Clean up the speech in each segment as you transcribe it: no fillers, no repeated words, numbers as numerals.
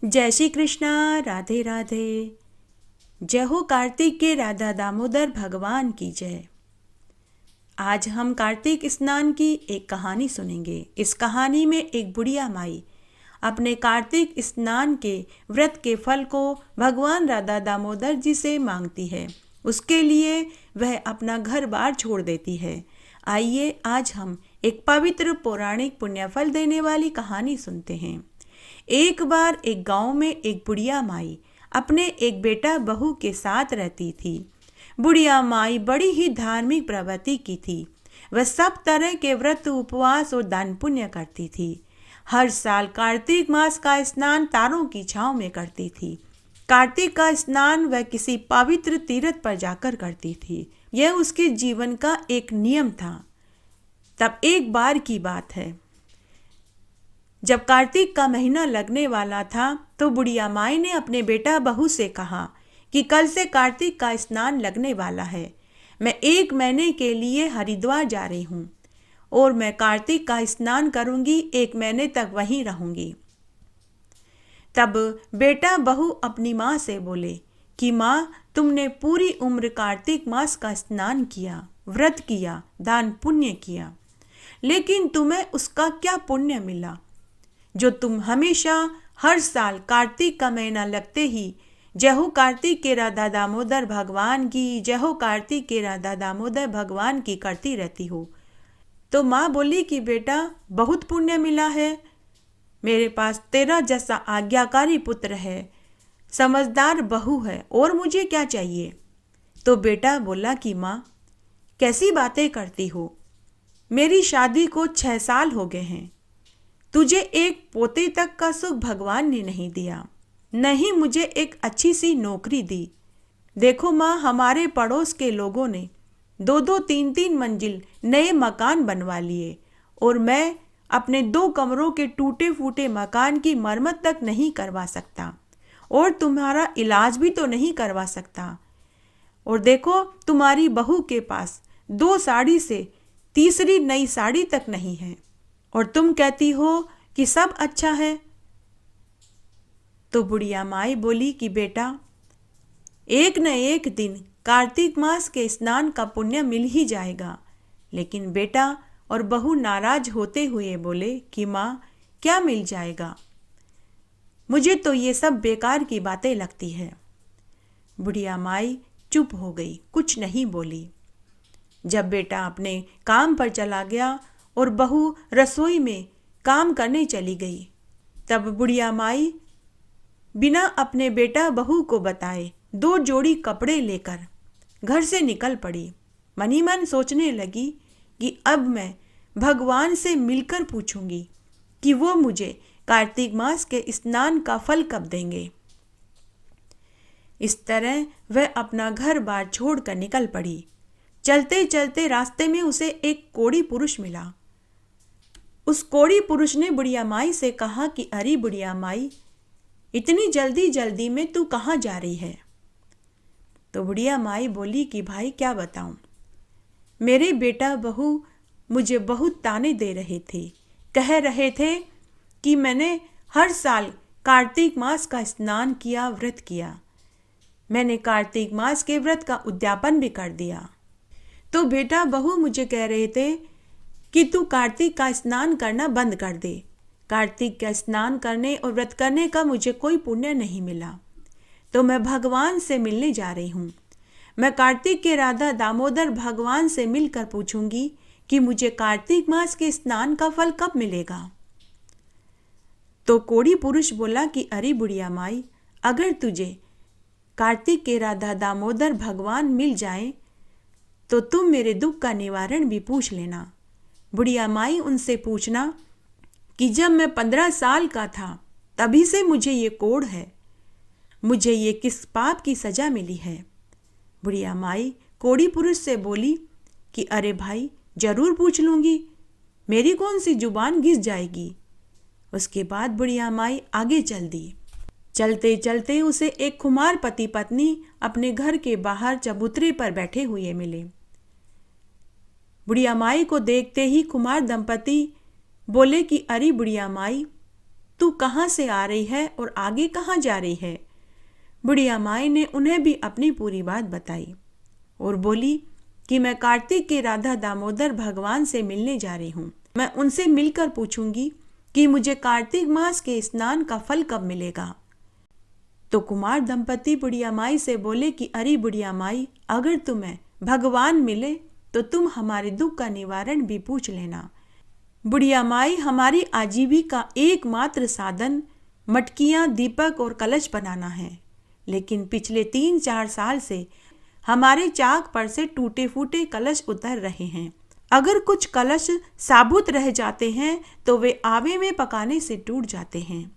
जय श्री कृष्णा। राधे राधे। जय हो कार्तिक के राधा दामोदर भगवान की जय। आज हम कार्तिक स्नान की एक कहानी सुनेंगे। इस कहानी में एक बुढ़िया माई अपने कार्तिक स्नान के व्रत के फल को भगवान राधा दामोदर जी से मांगती है। उसके लिए वह अपना घर बार छोड़ देती है। आइए आज हम एक पवित्र पौराणिक पुण्यफल देने वाली कहानी सुनते हैं। एक बार एक गांव में एक बुढ़िया माई अपने एक बेटा बहू के साथ रहती थी। बुढ़िया माई बड़ी ही धार्मिक प्रवृत्ति की थी। वह सब तरह के व्रत, उपवास और दान पुण्य करती थी। हर साल कार्तिक मास का स्नान तारों की छांव में करती थी। कार्तिक का स्नान वह किसी पवित्र तीर्थ पर जाकर करती थी। यह उसके जीवन का एक नियम था। तब एक बार की बात है, जब कार्तिक का महीना लगने वाला था तो बुढ़िया माई ने अपने बेटा बहू से कहा कि कल से कार्तिक का स्नान लगने वाला है। मैं 1 महीने के लिए हरिद्वार जा रही हूँ और मैं कार्तिक का स्नान करूँगी, 1 महीने तक वहीं रहूँगी। तब बेटा बहू अपनी माँ से बोले कि माँ, तुमने पूरी उम्र कार्तिक मास का स्नान किया, व्रत किया, दान पुण्य किया, लेकिन तुम्हें उसका क्या पुण्य मिला जो तुम हमेशा हर साल कार्तिक का महीना लगते ही जय हो कार्तिक के राधा दामोदर भगवान की, जय हो कार्तिक के राधा दामोदर भगवान की करती रहती हो। तो माँ बोली कि बेटा, बहुत पुण्य मिला है। मेरे पास तेरा जैसा आज्ञाकारी पुत्र है, समझदार बहू है, और मुझे क्या चाहिए। तो बेटा बोला कि माँ, कैसी बातें करती हो। मेरी शादी को 6 साल हो गए हैं। तुझे एक पोते तक का सुख भगवान ने नहीं दिया, नहीं मुझे एक अच्छी सी नौकरी दी। देखो माँ, हमारे पड़ोस के लोगों ने 2-2, 3-3 मंजिल नए मकान बनवा लिए और मैं अपने 2 कमरों के टूटे फूटे मकान की मरम्मत तक नहीं करवा सकता और तुम्हारा इलाज भी तो नहीं करवा सकता। और देखो, तुम्हारी बहू के पास 2 साड़ी से तीसरी नई साड़ी तक नहीं है और तुम कहती हो कि सब अच्छा है। तो बुढ़िया माई बोली कि बेटा, एक न एक दिन कार्तिक मास के स्नान का पुण्य मिल ही जाएगा। लेकिन बेटा और बहू नाराज होते हुए बोले कि माँ, क्या मिल जाएगा, मुझे तो ये सब बेकार की बातें लगती है। बुढ़िया माई चुप हो गई, कुछ नहीं बोली। जब बेटा अपने काम पर चला गया और बहू रसोई में काम करने चली गई, तब बुढ़िया माई बिना अपने बेटा बहू को बताए 2 जोड़ी कपड़े लेकर घर से निकल पड़ी। मनी मन सोचने लगी कि अब मैं भगवान से मिलकर पूछूंगी कि वो मुझे कार्तिक मास के स्नान का फल कब देंगे। इस तरह वह अपना घर बार छोड़कर निकल पड़ी। चलते चलते रास्ते में उसे एक कोढ़ी पुरुष मिला। उस कोढ़ी पुरुष ने बुढ़िया माई से कहा कि अरे बुढ़िया माई, इतनी जल्दी जल्दी में तू कहाँ जा रही है। तो बुढ़िया माई बोली कि भाई क्या बताऊं, मेरे बेटा बहू मुझे बहुत ताने दे रहे थे, कह रहे थे कि मैंने हर साल कार्तिक मास का स्नान किया, व्रत किया, मैंने कार्तिक मास के व्रत का उद्यापन भी कर दिया। तो बेटा बहू मुझे कह रहे थे कि तू कार्तिक का स्नान करना बंद कर दे। कार्तिक का स्नान करने और व्रत करने का मुझे कोई पुण्य नहीं मिला, तो मैं भगवान से मिलने जा रही हूँ। मैं कार्तिक के राधा दामोदर भगवान से मिलकर पूछूंगी कि मुझे कार्तिक मास के स्नान का फल कब मिलेगा। तो कोढ़ी पुरुष बोला कि अरे बुढ़िया माई, अगर तुझे कार्तिक के राधा दामोदर भगवान मिल जाए तो तुम मेरे दुख का निवारण भी पूछ लेना। बुढ़िया माई उनसे पूछना कि जब मैं 15 साल का था तभी से मुझे ये कोढ़ है, मुझे ये किस पाप की सजा मिली है। बुढ़िया माई कोढ़ी पुरुष से बोली कि अरे भाई, जरूर पूछ लूँगी, मेरी कौन सी जुबान घिस जाएगी। उसके बाद बुढ़िया माई आगे चल दी। चलते चलते उसे एक खुमार पति पत्नी अपने घर के बाहर चबूतरे पर बैठे हुए मिले। बुढ़िया माई को देखते ही कुमार दंपति बोले कि अरे बुढ़िया माई, तू कहाँ से आ रही है और आगे कहाँ जा रही है? बुढ़िया माई ने उन्हें भी अपनी पूरी बात बताई और बोली कि मैं कार्तिक के राधा दामोदर भगवान से मिलने जा रही हूँ। मैं उनसे मिलकर पूछूंगी कि मुझे कार्तिक मास के स्नान का फल कब मिलेगा। तो कुमार दंपति बुढ़िया माई से बोले कि अरे बुढ़िया माई, अगर तुम्हें भगवान मिले तो तुम हमारे दुख का निवारण भी पूछ लेना। बुढ़िया माई, हमारी आजीविका का एकमात्र साधन मटकियां, दीपक और कलश बनाना है, लेकिन पिछले 3-4 साल से हमारे चाक पर से टूटे फूटे कलश उतर रहे हैं। अगर कुछ कलश साबुत रह जाते हैं तो वे आवे में पकाने से टूट जाते हैं।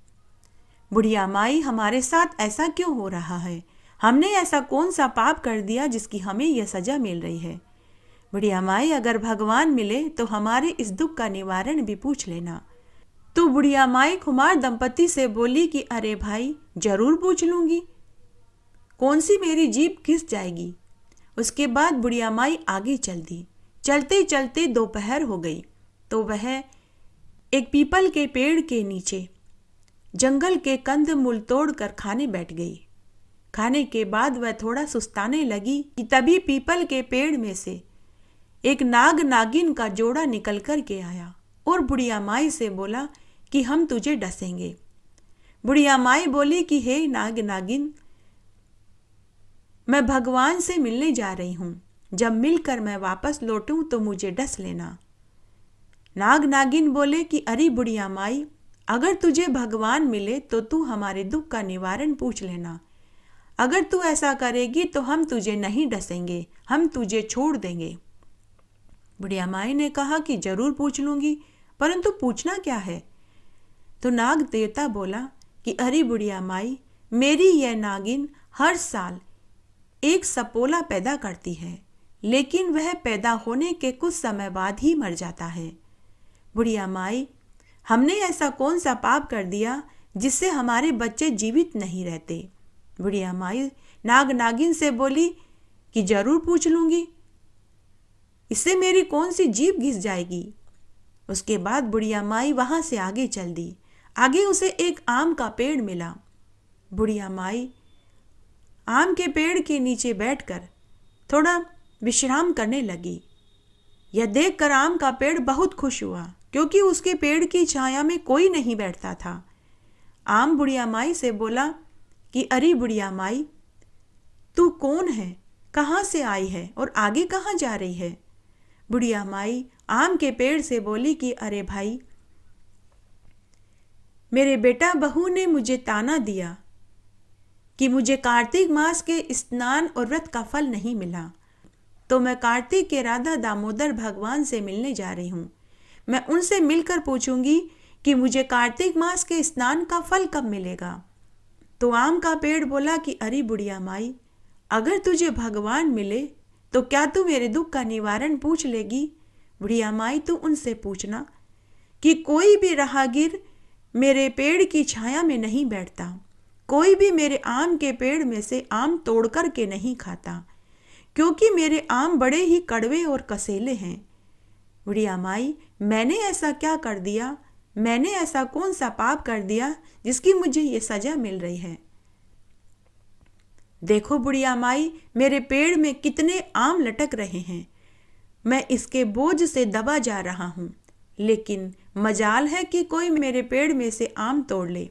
बुढ़िया माई, हमारे साथ ऐसा क्यों हो रहा है? हमने ऐसा कौन सा पाप कर दिया जिसकी हमें यह सजा मिल रही है? बुढ़िया माई, अगर भगवान मिले तो हमारे इस दुख का निवारण भी पूछ लेना। तो बुढ़िया माई कुमार दंपति से बोली कि अरे भाई, जरूर पूछ लूंगी, कौन सी मेरी जीभ घिस जाएगी। उसके बाद बुढ़िया माई आगे चल दी। चलते चलते दोपहर हो गई तो वह एक पीपल के पेड़ के नीचे जंगल के कंद मूल तोड़ कर खाने बैठ गई। खाने के बाद वह थोड़ा सुस्ताने लगी कि तभी पीपल के पेड़ में से एक नाग नागिन का जोड़ा निकल कर के आया और बुढ़िया माई से बोला कि हम तुझे डसेंगे। बुढ़िया माई बोली कि हे नाग नागिन, मैं भगवान से मिलने जा रही हूँ, जब मिलकर मैं वापस लौटूं तो मुझे डस लेना। नाग नागिन बोले कि अरे बुढ़िया माई, अगर तुझे भगवान मिले तो तू हमारे दुख का निवारण पूछ लेना। अगर तू ऐसा करेगी तो हम तुझे नहीं डसेंगे, हम तुझे छोड़ देंगे। बुढ़िया माई ने कहा कि जरूर पूछ लूंगी, परंतु पूछना क्या है? तो नाग देवता बोला कि अरे बुढ़िया माई, मेरी यह नागिन हर साल एक सपोला पैदा करती है, लेकिन वह पैदा होने के कुछ समय बाद ही मर जाता है। बुढ़िया माई, हमने ऐसा कौन सा पाप कर दिया जिससे हमारे बच्चे जीवित नहीं रहते? बुढ़िया माई नाग नागिन से बोली कि जरूर पूछ लूंगी, इससे मेरी कौन सी जीभ घिस जाएगी। उसके बाद बुढ़िया माई वहां से आगे चल दी। आगे उसे एक आम का पेड़ मिला। बुढ़िया माई आम के पेड़ के नीचे बैठकर थोड़ा विश्राम करने लगी। यह देखकर आम का पेड़ बहुत खुश हुआ, क्योंकि उसके पेड़ की छाया में कोई नहीं बैठता था। आम बुढ़िया माई से बोला कि अरे बुढ़िया माई, तू कौन है, कहाँ से आई है और आगे कहाँ जा रही है? बुढ़िया माई आम के पेड़ से बोली कि अरे भाई, मेरे बेटा बहू ने मुझे ताना दिया कि मुझे कार्तिक मास के स्नान और व्रत का फल नहीं मिला, तो मैं कार्तिक के राधा दामोदर भगवान से मिलने जा रही हूँ। मैं उनसे मिलकर पूछूंगी कि मुझे कार्तिक मास के स्नान का फल कब मिलेगा। तो आम का पेड़ बोला कि अरे बुढ़िया माई, अगर तुझे भगवान मिले तो क्या तू मेरे दुख का निवारण पूछ लेगी? बुढ़िया माई, तू उनसे पूछना कि कोई भी राहगीर मेरे पेड़ की छाया में नहीं बैठता, कोई भी मेरे आम के पेड़ में से आम तोड़ कर के नहीं खाता, क्योंकि मेरे आम बड़े ही कड़वे और कसेले हैं। बुढ़िया माई, मैंने ऐसा क्या कर दिया, मैंने ऐसा कौन सा पाप कर दिया जिसकी मुझे ये सजा मिल रही है? देखो बुढ़िया माई, मेरे पेड़ में कितने आम लटक रहे हैं, मैं इसके बोझ से दबा जा रहा हूँ, लेकिन मजाल है कि कोई मेरे पेड़ में से आम तोड़ ले।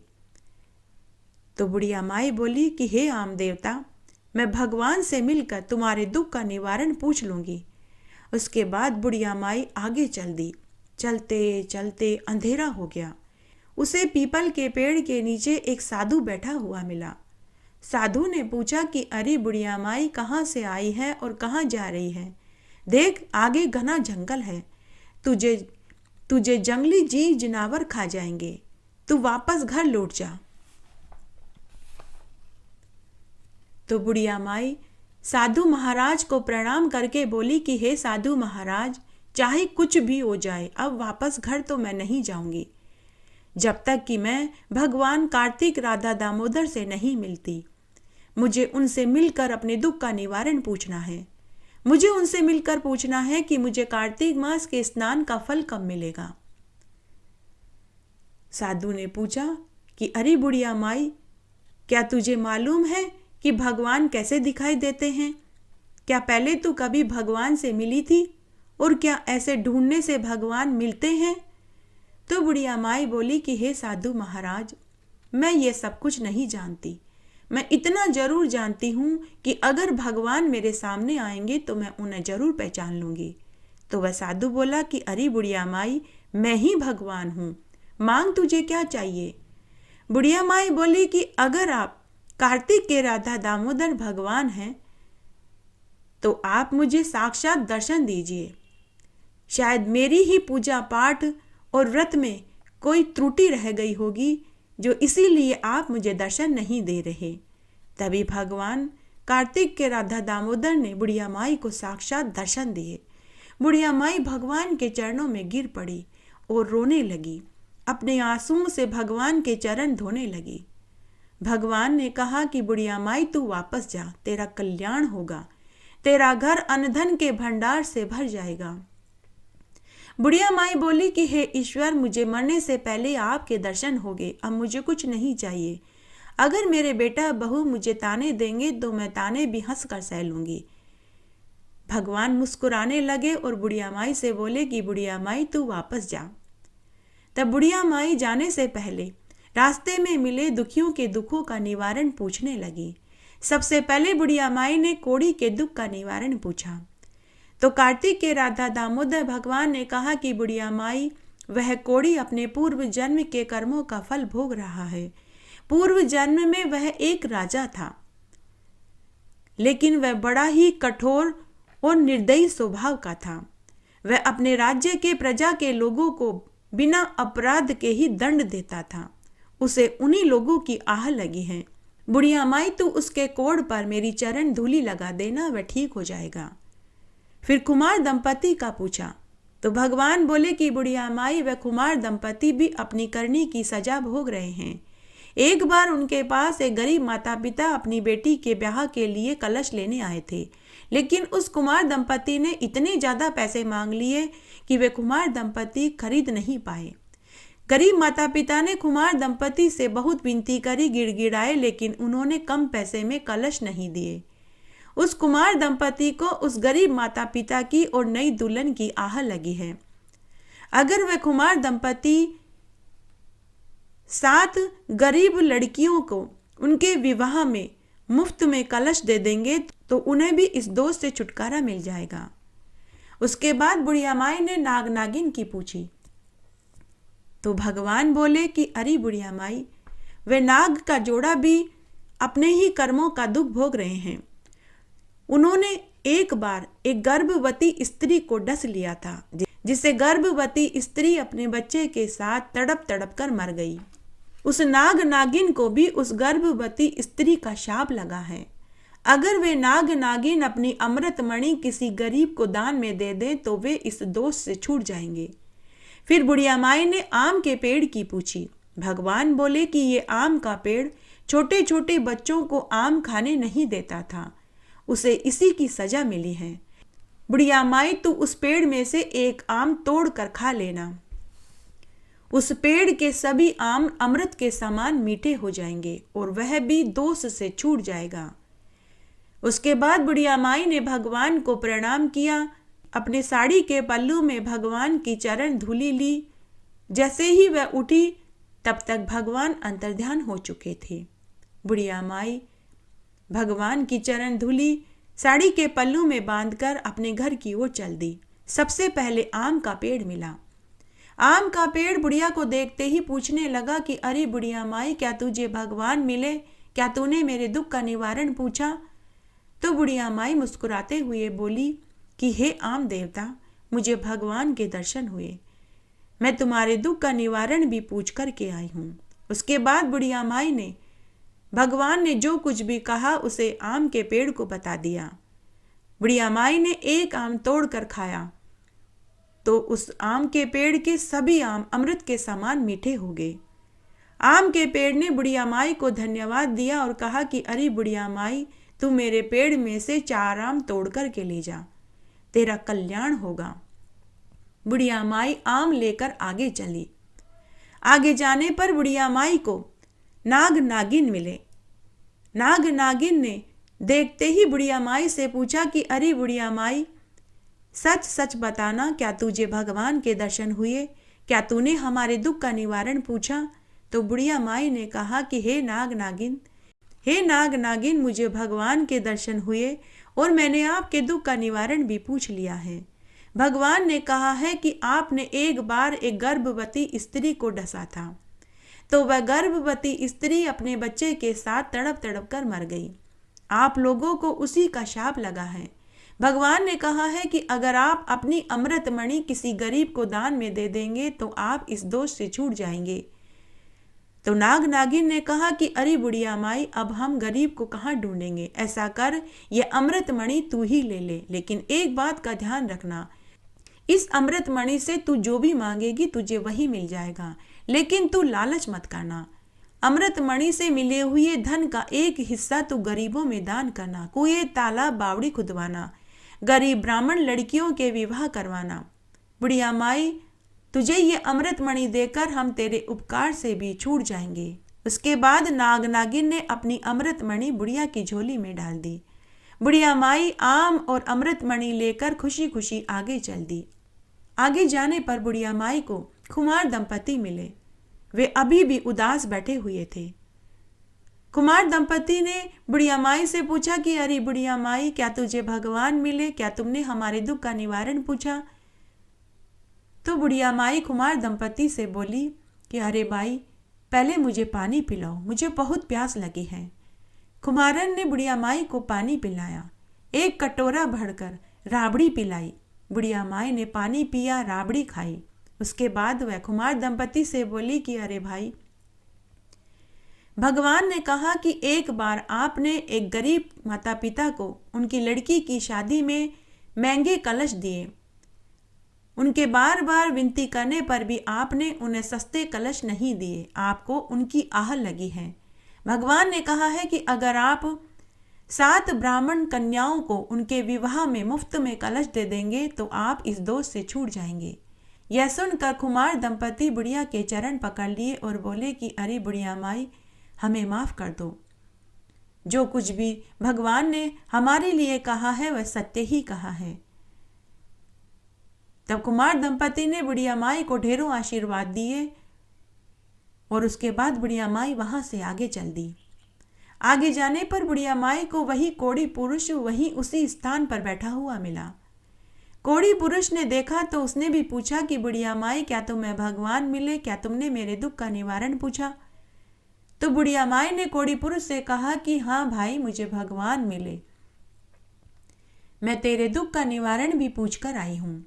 तो बुढ़िया माई बोली कि हे आम देवता, मैं भगवान से मिलकर तुम्हारे दुख का निवारण पूछ लूंगी। उसके बाद बुढ़िया माई आगे चल दी। चलते चलते अंधेरा हो गया। उसे पीपल के पेड़ के नीचे एक साधु बैठा हुआ मिला। साधु ने पूछा कि अरे बुढ़िया माई, कहाँ से आई है और कहाँ जा रही है? देख, आगे घना जंगल है, तुझे जंगली जीव जनावर खा जाएंगे, तू वापस घर लौट जा। तो बुढ़िया माई साधु महाराज को प्रणाम करके बोली कि हे साधु महाराज, चाहे कुछ भी हो जाए, अब वापस घर तो मैं नहीं जाऊंगी, जब तक कि मैं भगवान कार्तिक राधा दामोदर से नहीं मिलती। मुझे उनसे मिलकर अपने दुख का निवारण पूछना है। मुझे उनसे मिलकर पूछना है कि मुझे कार्तिक मास के स्नान का फल कब मिलेगा। साधु ने पूछा कि अरे बुढ़िया माई, क्या तुझे मालूम है कि भगवान कैसे दिखाई देते हैं? क्या पहले तू कभी भगवान से मिली थी? और क्या ऐसे ढूंढने से भगवान मिलते हैं? तो बुढ़िया माई बोली कि हे साधु महाराज, मैं ये सब कुछ नहीं जानती। मैं इतना जरूर जानती हूँ कि अगर भगवान मेरे सामने आएंगे तो मैं उन्हें जरूर पहचान लूँगी। तो वह साधु बोला कि अरे बुढ़िया माई, मैं ही भगवान हूँ, मांग तुझे क्या चाहिए? बुढ़िया माई बोली कि अगर आप कार्तिक के राधा दामोदर भगवान हैं तो आप मुझे साक्षात दर्शन दीजिए। शायद मेरी ही पूजा पाठ और व्रत में कोई त्रुटि रह गई होगी, जो इसीलिए आप मुझे दर्शन नहीं दे रहे। तभी भगवान कार्तिक के राधा दामोदर ने बुढ़िया माई को साक्षात दर्शन दिए। बुढ़िया माई भगवान के चरणों में गिर पड़ी और रोने लगी। अपने आंसुओं से भगवान के चरण धोने लगी। भगवान ने कहा कि बुढ़िया माई, तू वापस जा, तेरा कल्याण होगा, तेरा घर अन्न के भंडार से भर जाएगा। बुढ़िया माई बोली कि हे ईश्वर, मुझे मरने से पहले आपके दर्शन हो गए, अब मुझे कुछ नहीं चाहिए। अगर मेरे बेटा बहू मुझे ताने देंगे तो मैं ताने भी हंस कर सह लूंगी। भगवान मुस्कुराने लगे और बुढ़िया माई से बोले कि बुढ़िया माई, तू वापस जा। तब बुढ़िया माई जाने से पहले रास्ते में मिले दुखियों के दुखों का निवारण पूछने लगी। सबसे पहले बुढ़िया माई ने कोढ़ी के दुख का निवारण पूछा। तो कार्तिक के राधा दामोदर भगवान ने कहा कि बुढ़िया माई, वह कोढ़ी अपने पूर्व जन्म के कर्मों का फल भोग रहा है। पूर्व जन्म में वह एक राजा था, लेकिन वह बड़ा ही कठोर और निर्दयी स्वभाव का था। वह अपने राज्य के प्रजा के लोगों को बिना अपराध के ही दंड देता था। उसे उन्हीं लोगों की आह लगी है। बुढ़िया माई, तू उसके कोढ़ पर मेरी चरण धूलि लगा देना, वह ठीक हो जाएगा। फिर कुमार दंपति का पूछा तो भगवान बोले कि बुढ़िया माई, वह कुमार दंपति भी अपनी करनी की सजा भोग रहे हैं। एक बार उनके पास एक गरीब माता पिता अपनी बेटी के ब्याह के लिए कलश लेने आए थे, लेकिन उस कुमार दंपति ने इतने ज्यादा पैसे मांग लिए कि वे कुमार दंपति खरीद नहीं पाए। गरीब माता पिता ने कुमार दंपति से बहुत विनती करी, गिड़गिड़ाए, लेकिन उन्होंने कम पैसे में कलश नहीं दिए। उस कुमार दंपति को उस गरीब माता पिता की और नई दुल्हन की आह लगी है। अगर वह कुमार दंपति 7 गरीब लड़कियों को उनके विवाह में मुफ्त में कलश दे देंगे तो उन्हें भी इस दोष से छुटकारा मिल जाएगा। उसके बाद बुढ़िया माई ने नाग नागिन की पूछी तो भगवान बोले कि अरे बुढ़िया माई, वे नाग का जोड़ा भी अपने ही कर्मों का दुख भोग रहे हैं। उन्होंने एक बार एक गर्भवती स्त्री को डस लिया था, जिससे गर्भवती स्त्री अपने बच्चे के साथ तड़प तड़प कर मर गई। उस नाग नागिन को भी उस गर्भवती स्त्री का शाप लगा है। अगर वे नाग नागिन अपनी अमृत मणि किसी गरीब को दान में दे दें तो वे इस दोष से छूट जाएंगे। फिर बुढ़िया माई ने आम के पेड़ की पूछी। भगवान बोले कि ये आम का पेड़ छोटे छोटे बच्चों को आम खाने नहीं देता था, उसे इसी की सजा मिली है। बुढ़िया माई, तू उस पेड़ में से एक आम तोड़ कर खा लेना। उस पेड़ के सभी आम अमृत के समान मीठे हो जाएंगे और वह भी दोष से छूट जाएगा। उसके बाद बुढ़िया माई ने भगवान को प्रणाम किया, अपने साड़ी के पल्लू में भगवान की चरण धूलि ली। जैसे ही वह उठी तब तक भगवान अंतर्ध्यान हो चुके थे। बुढ़िया माई भगवान की चरण धूलि साड़ी के पल्लू में बांधकर अपने घर की ओर चल दी। सबसे पहले आम का पेड़ मिला। आम का पेड़ बुढ़िया को देखते ही पूछने लगा कि अरे बुढ़िया माई, क्या तुझे भगवान मिले? क्या तूने मेरे दुख का निवारण पूछा? तो बुढ़िया माई मुस्कुराते हुए बोली कि हे आम देवता, मुझे भगवान के दर्शन हुए, मैं तुम्हारे दुख का निवारण भी पूछ कर के आई हूँ। उसके बाद बुढ़िया माई ने भगवान ने जो कुछ भी कहा उसे आम के पेड़ को बता दिया। बुढ़िया माई ने एक आम तोड़ कर खाया तो उस आम के पेड़ के सभी आम अमृत के समान मीठे हो गए। आम के पेड़ ने बुढ़िया माई को धन्यवाद दिया और कहा कि अरे बुढ़िया माई, तू मेरे पेड़ में से 4 आम तोड़ कर के ले जा, तेरा कल्याण होगा। बुढ़िया माई आम लेकर आगे चली। आगे जाने पर बुढ़िया माई को नाग नागिन मिले। नाग नागिन ने देखते ही बुढ़िया माई से पूछा कि अरे बुढ़िया माई, सच सच बताना, क्या तुझे भगवान के दर्शन हुए? क्या तूने हमारे दुख का निवारण पूछा? तो बुढ़िया माई ने कहा कि हे नाग नागिन, मुझे भगवान के दर्शन हुए और मैंने आपके दुख का निवारण भी पूछ लिया है। भगवान ने कहा है कि आपने एक बार एक गर्भवती स्त्री को डसा था, तो वह गर्भवती स्त्री अपने बच्चे के साथ तड़प तड़प कर मर गई। आप लोगों को उसी का शाप लगा है। भगवान ने कहा है कि अगर आप अपनी अमृत मणि किसी गरीब को दान में दे देंगे तो आप इस दोष से छूट जाएंगे। तो नाग नागिन ने कहा कि अरे बुढ़िया माई, अब हम गरीब को कहाँ ढूंढेंगे? ऐसा कर, ये अमृत मणि तू ही ले ले, लेकिन एक बात का ध्यान रखना, इस अमृत मणि से तू जो भी मांगेगी तुझे वही मिल जाएगा, लेकिन तू लालच मत करना। अमृत मणि से मिले हुए धन का एक हिस्सा तू गरीबों में दान करना, कुएं तालाब बावड़ी खुदवाना, गरीब ब्राह्मण लड़कियों के विवाह करवाना। बुढ़िया माई, तुझे ये अमृत मणि देकर हम तेरे उपकार से भी छूट जाएंगे। उसके बाद नाग नागिन ने अपनी अमृत मणि बुढ़िया की झोली में डाल दी। बुढ़िया माई आम और अमृत मणि लेकर खुशी खुशी आगे चल दी। आगे जाने पर बुढ़िया माई को कुमार दंपति मिले। वे अभी भी उदास बैठे हुए थे। कुमार दंपति ने बुढ़िया माई से पूछा कि अरे बुढ़िया माई, क्या तुझे भगवान मिले? क्या तुमने हमारे दुख का निवारण पूछा? तो बुढ़िया माई कुमार दंपति से बोली कि अरे भाई, पहले मुझे पानी पिलाओ, मुझे बहुत प्यास लगी है। कुमारन ने बुढ़िया माई को पानी पिलाया, एक कटोरा भरकर राबड़ी पिलाई। बुढ़िया माई ने पानी पिया, राबड़ी खाई। उसके बाद वह कुमार दंपति से बोली कि अरे भाई, भगवान ने कहा कि एक बार आपने एक गरीब माता पिता को उनकी लड़की की शादी में महंगे कलश दिए। उनके बार बार विनती करने पर भी आपने उन्हें सस्ते कलश नहीं दिए, आपको उनकी आह लगी है। भगवान ने कहा है कि अगर आप 7 ब्राह्मण कन्याओं को उनके विवाह में मुफ्त में कलश दे देंगे तो आप इस दोष से छूट जाएंगे। यह सुनकर कुमार दंपति बुढ़िया के चरण पकड़ लिए और बोले कि अरे बुढ़िया माई, हमें माफ कर दो। जो कुछ भी भगवान ने हमारे लिए कहा है वह सत्य ही कहा है। तब कुमार दंपति ने बुढ़िया माई को ढेरों आशीर्वाद दिए और उसके बाद बुढ़िया माई वहां से आगे चल दी। आगे जाने पर बुढ़िया माई को वही कोढ़ी पुरुष वहीं उसी स्थान पर बैठा हुआ मिला। कोढ़ी पुरुष ने देखा तो उसने भी पूछा कि बुढ़िया माई, क्या तुम्हें भगवान मिले? क्या तुमने मेरे दुख का निवारण पूछा? तो बुढ़िया माई ने कोढ़ी पुरुष से कहा कि हाँ भाई, मुझे भगवान मिले, मैं तेरे दुख का निवारण भी पूछकर आई हूँ।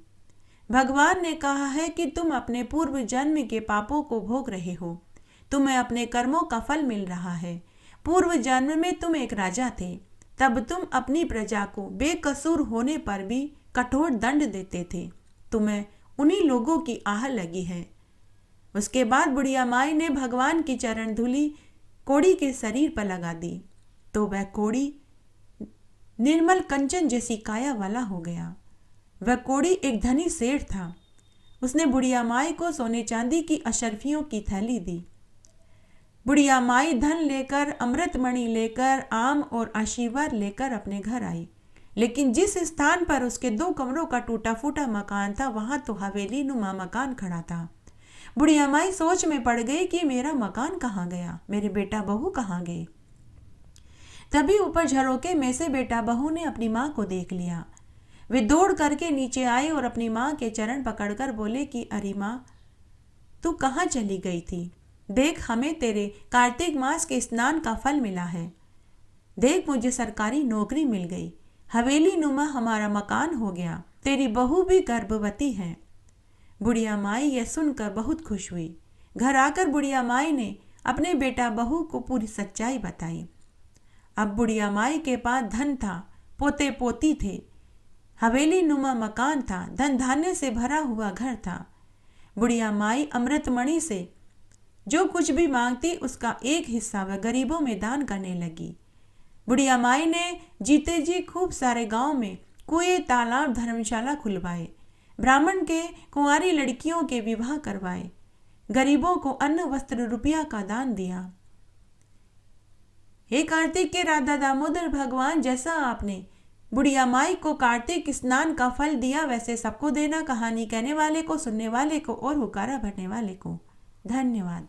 भगवान ने कहा है कि तुम अपने पूर्व जन्म के पापों को भोग रहे हो, तुम्हें अपने कर्मों का फल मिल रहा है। पूर्व जन्म में तुम एक राजा थे, तब तुम अपनी प्रजा को बेकसूर होने पर भी कठोर दंड देते थे, तुम्हें उन्हीं लोगों की आह लगी है। उसके बाद बुढ़िया माई ने भगवान की चरण धूलि कोढ़ी के शरीर पर लगा दी, तो वह कोढ़ी निर्मल कंचन जैसी काया वाला हो गया। वह कोढ़ी एक धनी सेठ था। उसने बुढ़िया माई को सोने चांदी की अशर्फियों की थैली दी। बुढ़िया माई धन लेकर, अमृत मणि लेकर, आम और आशीर्वाद लेकर अपने घर आई, लेकिन जिस स्थान पर उसके 2 कमरों का टूटा फूटा मकान था वहां तो हवेली नुमा मकान खड़ा था। बुढ़िया माई सोच में पड़ गई कि मेरा मकान कहाँ गया, मेरे बेटा बहू कहाँ गए। तभी ऊपर झरोके में से बेटा बहू ने अपनी माँ को देख लिया। वे दौड़ करके नीचे आए और अपनी माँ के चरण पकड़कर बोले कि अरे माँ, तू कहाँ चली गई थी? देख, हमें तेरे कार्तिक मास के स्नान का फल मिला है। देख, मुझे सरकारी नौकरी मिल गई, हवेली नुमा हमारा मकान हो गया, तेरी बहू भी गर्भवती है। बुढ़िया माई यह सुनकर बहुत खुश हुई। घर आकर बुढ़िया माई ने अपने बेटा बहू को पूरी सच्चाई बताई। अब बुढ़िया माई के पास धन था, पोते पोती थे, हवेली नुमा मकान था, धन धान्य से भरा हुआ घर था। बुढ़िया माई अमृतमणि से जो कुछ भी मांगती उसका एक हिस्सा वह गरीबों में दान करने लगी। बुढ़िया माई ने जीते जी खूब सारे गांव में कुएं, तालाब, धर्मशाला खुलवाए, ब्राह्मण के कुंवारी लड़कियों के विवाह करवाए, गरीबों को अन्न वस्त्र रुपया का दान दिया। हे कार्तिक के राधा दामोदर भगवान, जैसा आपने बुढ़िया माई को कार्तिक स्नान का फल दिया, वैसे सबको देना, कहानी कहने वाले को, सुनने वाले को और हुकारा भरने वाले को। धन्यवाद।